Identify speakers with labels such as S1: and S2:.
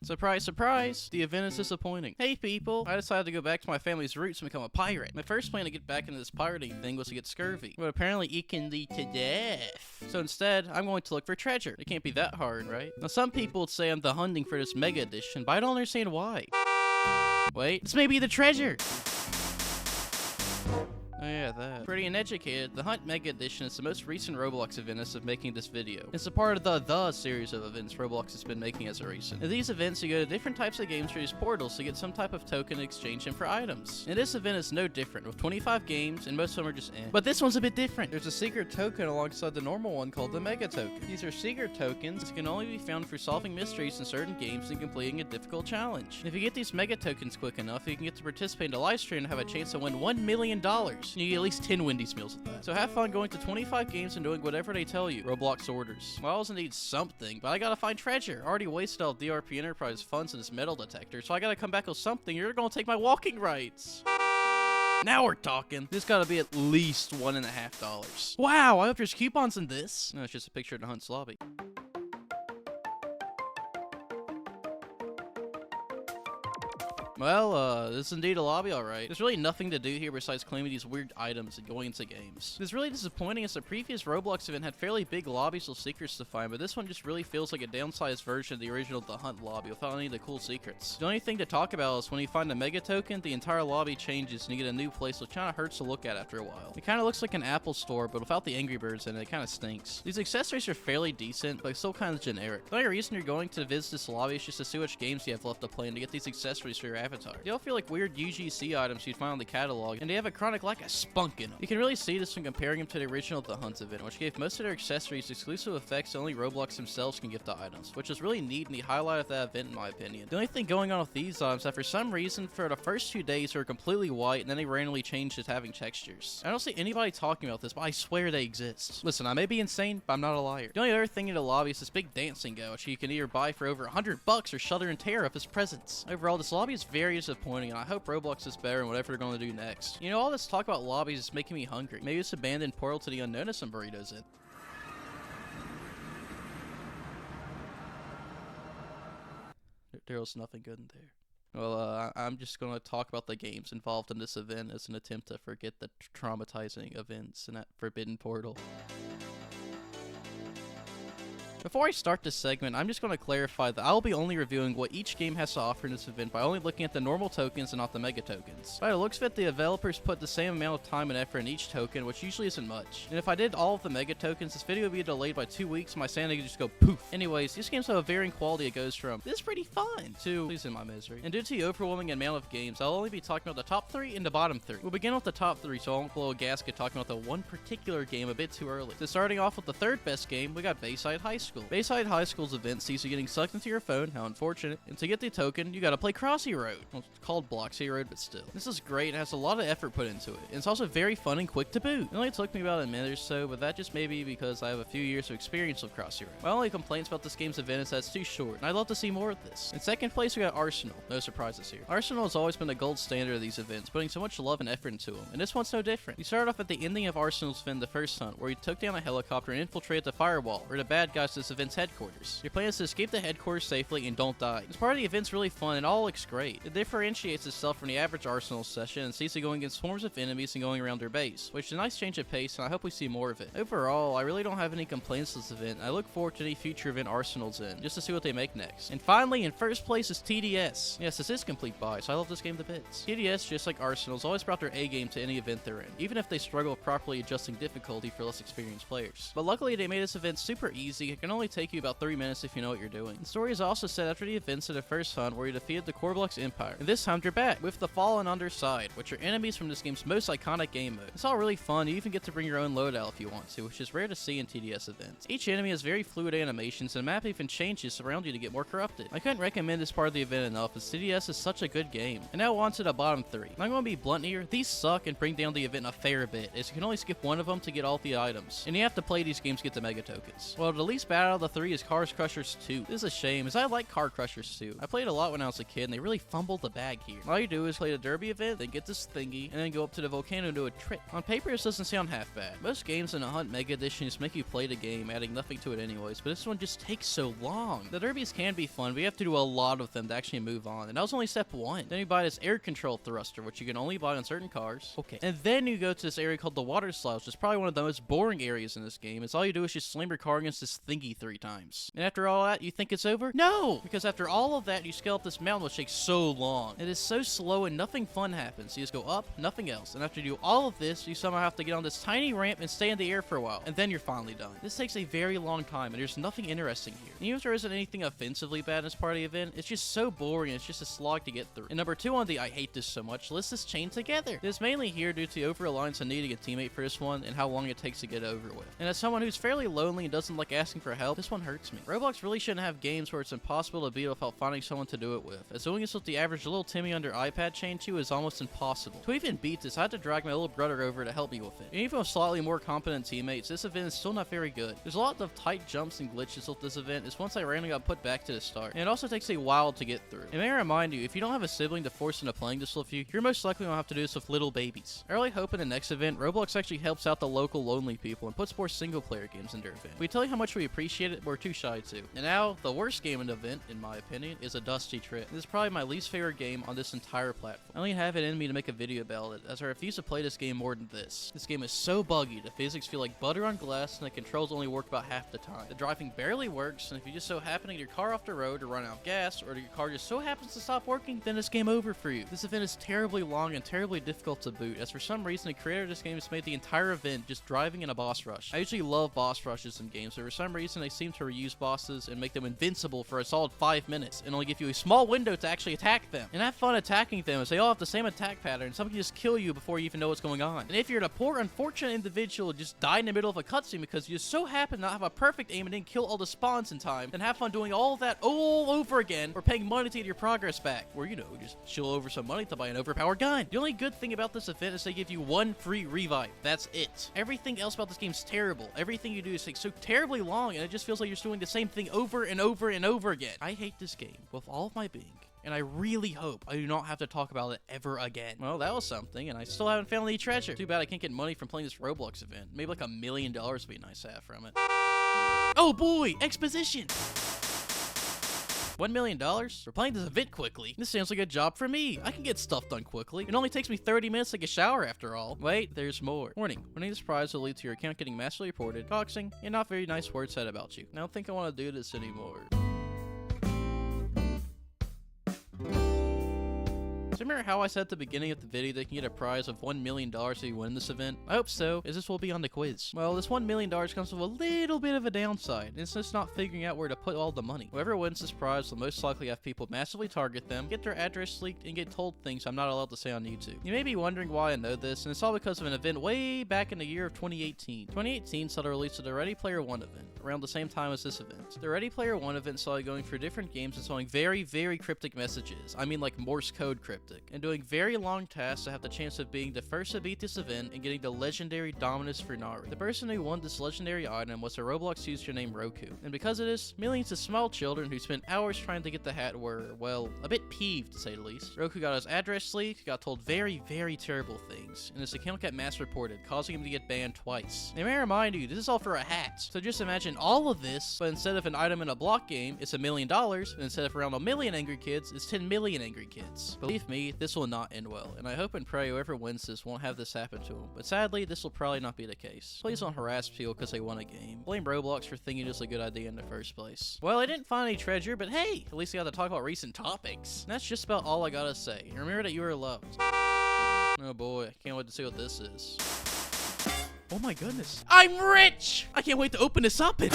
S1: Surprise, surprise! The event is disappointing. Hey people, I decided to go back to my family's roots and become a pirate. My first plan to get back into this pirating thing was to get scurvy, but apparently it can lead to death. So instead, I'm going to look for treasure. It can't be that hard, right? Now some people would say I'm the hunting for this mega edition, but I don't understand why. Wait, this may be the treasure! Oh yeah, that. Pretty uneducated, the Hunt Mega Edition is the most recent Roblox event as of making this video. It's a part of the series of events Roblox has been making as of recent. In these events, you go to different types of games through these portals to get some type of token to exchange them for items. And this event is no different, with 25 games, and most of them are just But this one's a bit different. There's a secret token alongside the normal one called the Mega Token. These are secret tokens that can only be found for solving mysteries in certain games and completing a difficult challenge. If you get these Mega Tokens quick enough, you can get to participate in a live stream and have a chance to win $1 million. You get at least 10 Wendy's meals with that. So have fun going to 25 games and doing whatever they tell you. Roblox orders. Well, I also need something, but I gotta find treasure. I already wasted all DRP Enterprise funds in this metal detector, so I gotta come back with something. You're gonna take my walking rights. Now we're talking. This gotta be at least $1.50. Wow, I hope there's coupons in this. No, it's just a picture of the Hunt's lobby. Well, this is indeed a lobby, alright. There's really nothing to do here besides claiming these weird items and going into games. It's really disappointing as the previous Roblox event had fairly big lobbies with secrets to find, but this one just really feels like a downsized version of the original The Hunt lobby without any of the cool secrets. The only thing to talk about is when you find a mega token, the entire lobby changes and you get a new place, which kinda hurts to look at after a while. It kinda looks like an Apple store, but without the Angry Birds in it, it kinda stinks. These accessories are fairly decent, but still kinda generic. The only reason you're going to visit this lobby is just to see which games you have left to play and to get these accessories for your avatar. They all feel like weird UGC items you'd find on the catalog, and they have a chronic like a spunk in them. You can really see this when comparing them to the original The Hunt event, which gave most of their accessories exclusive effects that only Roblox themselves can give to items, which is really neat and the highlight of that event in my opinion. The only thing going on with these items is that for some reason, for the first 2 days, they were completely white, and then they randomly changed to having textures. I don't see anybody talking about this, but I swear they exist. Listen, I may be insane, but I'm not a liar. The only other thing in the lobby is this big dancing go, which you can either buy for over $100 or shudder in terror of his presence. Overall, this lobby is very disappointing, and I hope Roblox is better in whatever they're going to do next. You know, all this talk about lobbies is making me hungry. Maybe this abandoned portal to the unknown has some burritos in. There was nothing good in there. Well, I'm just going to talk about the games involved in this event as an attempt to forget the traumatizing events in that forbidden portal. Before I start this segment, I'm just going to clarify that I'll be only reviewing what each game has to offer in this event by only looking at the normal tokens and not the mega tokens. By the looks of it, the developers put the same amount of time and effort in each token, which usually isn't much. And if I did all of the mega tokens, this video would be delayed by 2 weeks and my sanity could just go poof. Anyways, these games have a varying quality. It goes from, this is pretty fun, to, please in my misery. And due to the overwhelming amount of games, I'll only be talking about the top 3 and the bottom 3. We'll begin with the top 3, so I won't blow a gasket talking about the one particular game a bit too early. So starting off with the third best game, we got Bayside High School. Bayside High School's event sees you getting sucked into your phone, how unfortunate, and to get the token, you gotta play Crossy Road. Well, it's called Bloxy Road, but still. This is great, it has a lot of effort put into it, and it's also very fun and quick to boot. It only took me about a minute or so, but that just may be because I have a few years of experience with Crossy Road. My only complaints about this game's event is that it's too short, and I'd love to see more of this. In second place, we got Arsenal. No surprises here. Arsenal has always been the gold standard of these events, putting so much love and effort into them, and this one's no different. You started off at the ending of Arsenal's event, the first hunt, where you took down a helicopter and infiltrated the firewall, or the bad guys to this event's headquarters. Your plan is to escape the headquarters safely and don't die. This part of the event's really fun and all looks great. It differentiates itself from the average Arsenal session and sees it going against swarms of enemies and going around their base, which is a nice change of pace and I hope we see more of it. Overall, I really don't have any complaints with this event. I look forward to any future event Arsenal's in, just to see what they make next. And finally, in first place is TDS. Yes, this is complete buy, so I love this game to bits. TDS, just like Arsenal's, always brought their A game to any event they're in, even if they struggle with properly adjusting difficulty for less experienced players. But luckily, they made this event super easy. It can only take you about 3 minutes if you know what you're doing. The story is also set after the events of the first hunt where you defeated the Corblox Empire, and this time you're back with the Fallen Underside, which are enemies from this game's most iconic game mode. It's all really fun. You even get to bring your own loadout if you want to, which is rare to see in TDS events. Each enemy has very fluid animations, and the map even changes around you to get more corrupted. I couldn't recommend this part of the event enough, as TDS is such a good game. And now on to the bottom 3. I'm going to be blunt here, these suck and bring down the event a fair bit, as you can only skip one of them to get all the items, and you have to play these games to get the mega tokens. Well, the least bad bad out of the 3 is Cars Crushers 2. This is a shame, as I like Car Crushers 2. I played a lot when I was a kid, and they really fumbled the bag here. All you do is play the derby event, then get this thingy, and then go up to the volcano and do a trick. On paper, this doesn't sound half bad. Most games in a Hunt Mega Edition just make you play the game, adding nothing to it anyways, but this one just takes so long. The derbies can be fun, but you have to do a lot of them to actually move on, and that was only step 1. Then you buy this air control thruster, which you can only buy on certain cars. Okay. And then you go to this area called the water slide, which is probably one of the most boring areas in this game. It's all you do is just slam your car against this thingy 3 times. And after all that, you think it's over? No! Because after all of that, you scale up this mountain, which takes so long. It is so slow and nothing fun happens. You just go up, nothing else. And after you do all of this, you somehow have to get on this tiny ramp and stay in the air for a while. And then you're finally done. This takes a very long time, and there's nothing interesting here. And even if there isn't anything offensively bad in this part of the event, it's just so boring, and it's just a slog to get through. And number 2 on the I hate this so much list is chain together. This mainly here due to over-reliance on needing a teammate for this one and how long it takes to get over with. And as someone who's fairly lonely and doesn't like asking for help, this one hurts me. Roblox really shouldn't have games where it's impossible to beat without finding someone to do it with, as doing this with the average little Timmy under iPad chain 2 is almost impossible. To even beat this, I had to drag my little brother over to help me with it. And even with slightly more competent teammates, this event is still not very good. There's a lot of tight jumps and glitches with this event, as once I randomly got put back to the start. And it also takes a while to get through. And may I remind you, if you don't have a sibling to force into playing this with you, you're most likely going to have to do this with little babies. I really hope in the next event, Roblox actually helps out the local lonely people and puts more single player games in their event. We tell you how much we appreciate it, but we're too shy to. And now, the worst game in the event, in my opinion, is a Dusty Trip. This is probably my least favorite game on this entire platform. I only have it in me to make a video about it, as I refuse to play this game more than this. This game is so buggy, the physics feel like butter on glass, and the controls only work about half the time. The driving barely works, and if you just so happen to get your car off the road or run out of gas, or your car just so happens to stop working, then it's game over for you. This event is terribly long and terribly difficult to boot, as for some reason the creator of this game has made the entire event just driving in a boss rush. I usually love boss rushes in games, but for some reason they seem to reuse bosses and make them invincible for a solid 5 minutes, and only give you a small window to actually attack them. And have fun attacking them, as they all have the same attack pattern. Some can just kill you before you even know what's going on. And if you're the poor, unfortunate individual who just died in the middle of a cutscene because you so happen to not have a perfect aim and didn't kill all the spawns in time, then have fun doing all that all over again, or paying money to get your progress back. Or, you know, just chill over some money to buy an overpowered gun. The only good thing about this event is they give you 1 free revive. That's it. Everything else about this game's terrible. Everything you do is so terribly long, and it just feels like you're doing the same thing over and over and over again. I hate this game with all of my being, and I really hope I do not have to talk about it ever again. Well, that was something, and I still haven't found any treasure. Too bad I can't get money from playing this Roblox event. Maybe like $1 million would be nice to have from it. Oh boy, exposition! $1 million for playing this event quickly. This sounds like a job for me. I can get stuff done quickly. It only takes me 30 minutes to take a shower after all. Wait, there's more. Warning, winning this prize will lead to your account getting massively reported, doxing, and not very nice words said about you. I don't think I want to do this anymore. So remember how I said at the beginning of the video that you can get a prize of $1 million if you win this event? I hope so, as this will be on the quiz. Well, this $1 million comes with a little bit of a downside. It's just not figuring out where to put all the money. Whoever wins this prize will most likely have people massively target them, get their address leaked, and get told things I'm not allowed to say on YouTube. You may be wondering why I know this, and it's all because of an event way back in the year of 2018. 2018 saw the release of the Ready Player One event, around the same time as this event. The Ready Player One event saw you going through different games and showing very, very cryptic messages. I mean like Morse code cryptic. And doing very long tasks to have the chance of being the first to beat this event and getting the legendary Dominus Furnari. The person who won this legendary item was a Roblox user named Roku. And because of this, millions of small children who spent hours trying to get the hat were, well, a bit peeved to say the least. Roku got his address leaked, got told very, very terrible things, and his account got mass reported, causing him to get banned twice. And may I remind you, this is all for a hat. So just imagine all of this, but instead of an item in a block game, it's $1 million, and instead of around 1 million angry kids, it's 10 million angry kids. Believe me, this will not end well, and I hope and pray whoever wins this won't have this happen to them, but sadly, this will probably not be the case. Please don't harass people because they won a game. Blame Roblox for thinking it's a good idea in the first place. Well, I didn't find any treasure, but hey, at least I got to talk about recent topics. And that's just about all I gotta say. And remember that you are loved. Oh boy, I can't wait to see what this is. Oh my goodness. I'm rich! I can't wait to open this up and...